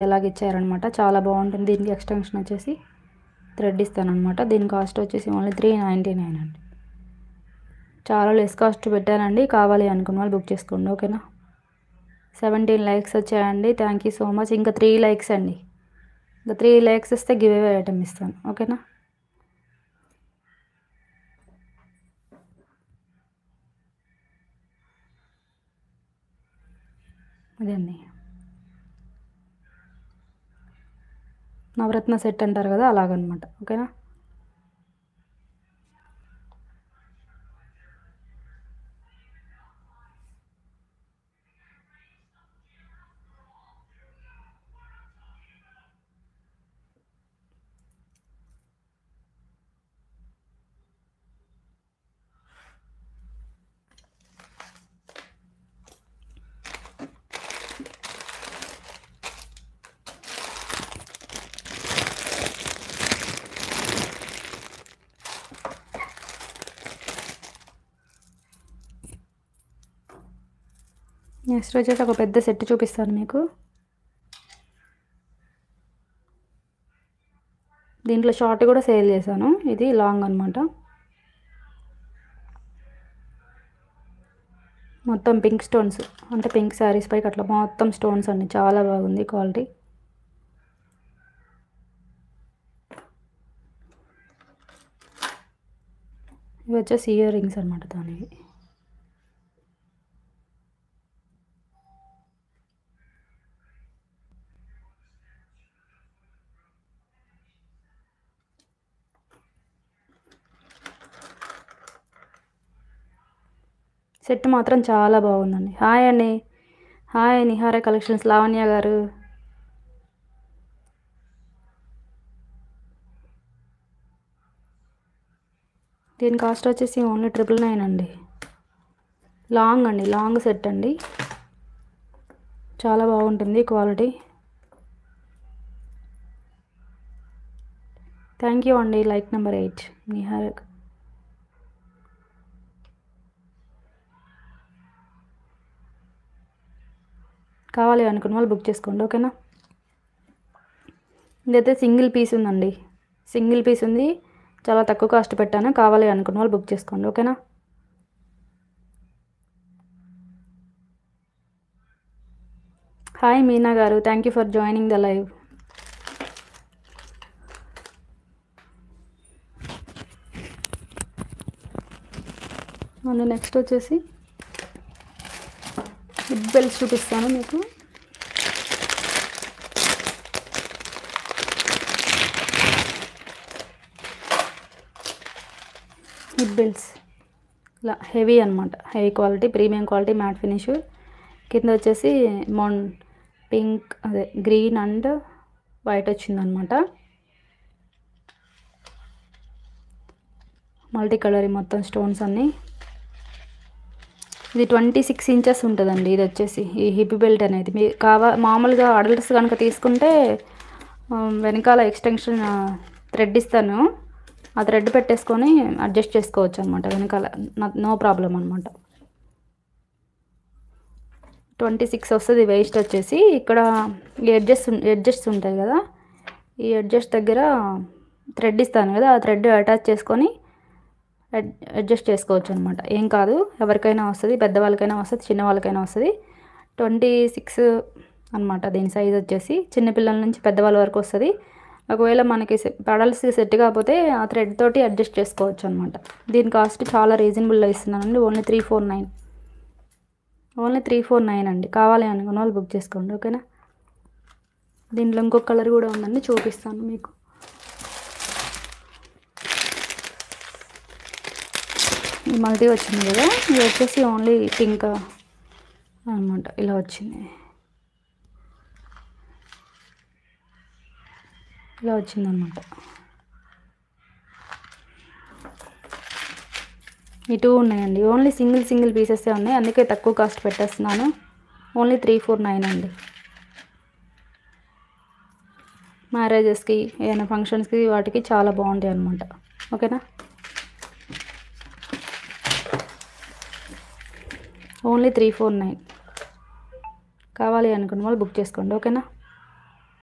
ఎలాగ ఇచ్చారనమాట. చాలా బాగుంటుంది. దీనికి ఎక్స్టెన్షన్ వచ్చేసి థ్రెడ్ ఇస్తానమాట. దీని కాస్ట్ వచ్చేసి ఓన్లీ 399 అండి. చాలా లెస్ కాస్ట్ పెట్టానండి. కావాలి అనుకున్న వాళ్ళు బుక్ చేసుకోండి. ఓకేనా. 17 లైక్స్ వచ్చాయండి. Thank you so much. ఇంకా 3 లైక్స్ అండి. ఇంకా 3 లైక్స్ వస్తే గివ్ అవే ఐటమ్ ఇస్తాను. ఓకేనా. అదండి నవరత్న సెట్ అంటారు కదా, అలాగనమాట. ఓకేనా. నెక్స్ట్ వచ్చేసి ఒక పెద్ద సెట్ చూపిస్తాను మీకు. దీంట్లో షార్ట్ కూడా సేల్ చేశాను. ఇది లాంగ్ అనమాట. మొత్తం పింక్ స్టోన్స్, అంటే పింక్ శారీస్ పైకి అట్లా మొత్తం స్టోన్స్ అండి. చాలా బాగుంది క్వాలిటీ. ఇవి వచ్చేసి ఇయర్ రింగ్స్ అనమాట దానికి. సెట్ మాత్రం చాలా బాగుందండి. హాయ్ అండి. హాయ్ నిహార కలెక్షన్స్ లావణ్య గారు. దీని కాస్ట్ వచ్చేసి ఓన్లీ 999 అండి. లాంగ్ అండి, లాంగ్ సెట్ అండి. చాలా బాగుంటుంది క్వాలిటీ. థ్యాంక్ యూ అండి. Like number 8 నిహార. కావాలి అనుకున్న వాళ్ళు బుక్ చేసుకోండి. ఓకేనా. ఇదైతే సింగిల్ పీస్ ఉందండి. సింగిల్ పీస్ ఉంది. చాలా తక్కువ కాస్ట్ పెట్టాను. కావాలి అనుకున్న వాళ్ళు బుక్ చేసుకోండి. ఓకేనా. హాయ్ మీనా గారు. Thank you for joining the live. Next వచ్చేసి హిప్ బెల్ట్స్ చూపిస్తాను మీకు. హిప్ బెల్ట్స్ ఇలా హెవీ అనమాట. Heavy quality, premium quality, matte finish. కింద వచ్చేసి పింక్, అదే గ్రీన్ అండ్ వైట్ వచ్చిందనమాట. మల్టీ కలర్ మొత్తం స్టోన్స్ అన్నీ. ఇది 26 ఇంచెస్ ఉంటుందండి. ఇది వచ్చేసి ఈ హిప్ బెల్ట్ అనేది మీ మామూలుగా అడల్ట్స్ కనుక తీసుకుంటే వెనకాల ఎక్స్టెన్షన్ థ్రెడ్ ఇస్తాను. ఆ థ్రెడ్ పెట్టేసుకొని అడ్జస్ట్ చేసుకోవచ్చు అనమాట. వెనకాల నో ప్రాబ్లం అనమాట. 26 వస్తుంది వేస్ట్ వచ్చేసి. ఇక్కడ ఎడ్జెస్ ఉంటాయి కదా, ఈ ఎడ్జెస్ దగ్గర థ్రెడ్ ఇస్తాను కదా, ఆ థ్రెడ్ అటాచ్ చేసుకొని అడ్జస్ట్ చేసుకోవచ్చు అనమాట. ఏం కాదు, ఎవరికైనా వస్తుంది, పెద్దవాళ్ళకైనా వస్తుంది, చిన్నవాళ్ళకైనా వస్తుంది. 26 అనమాట దీని సైజ్ వచ్చేసి. చిన్నపిల్లల నుంచి పెద్దవాళ్ళ వరకు వస్తుంది. ఒకవేళ మనకి పెడల్స్ సెట్ కాకపోతే ఆ థ్రెడ్ తోటి అడ్జస్ట్ చేసుకోవచ్చు అనమాట. దీని కాస్ట్ చాలా రీజనబుల్లో ఇస్తున్నానండి. ఓన్లీ 349. ఓన్లీ 349 అండి. కావాలి అనుకున్న వాళ్ళు బుక్ చేసుకోండి. ఓకేనా. దీంట్లో ఇంకొక కలర్ కూడా ఉందండి, చూపిస్తాను మీకు. ఈ మల్టీ వచ్చింది కదా, ఇది వచ్చేసి ఓన్లీ పింక్ అనమాట. ఇలా వచ్చింది, ఇలా వచ్చిందనమాట. ఈ 2 ఉన్నాయండి. ఓన్లీ సింగిల్ పీసెస్ ఉన్నాయి, అందుకే తక్కువ కాస్ట్ పెట్టేస్తున్నాను. ఓన్లీ 349 అండి. మ్యారేజెస్కి, ఏదైనా ఫంక్షన్స్కి, వాటికి చాలా బాగుంటాయి అనమాట. ఓకేనా. ఓన్లీ 349. కావాలి అనుకున్న వాళ్ళు బుక్ చేసుకోండి. ఓకేనా.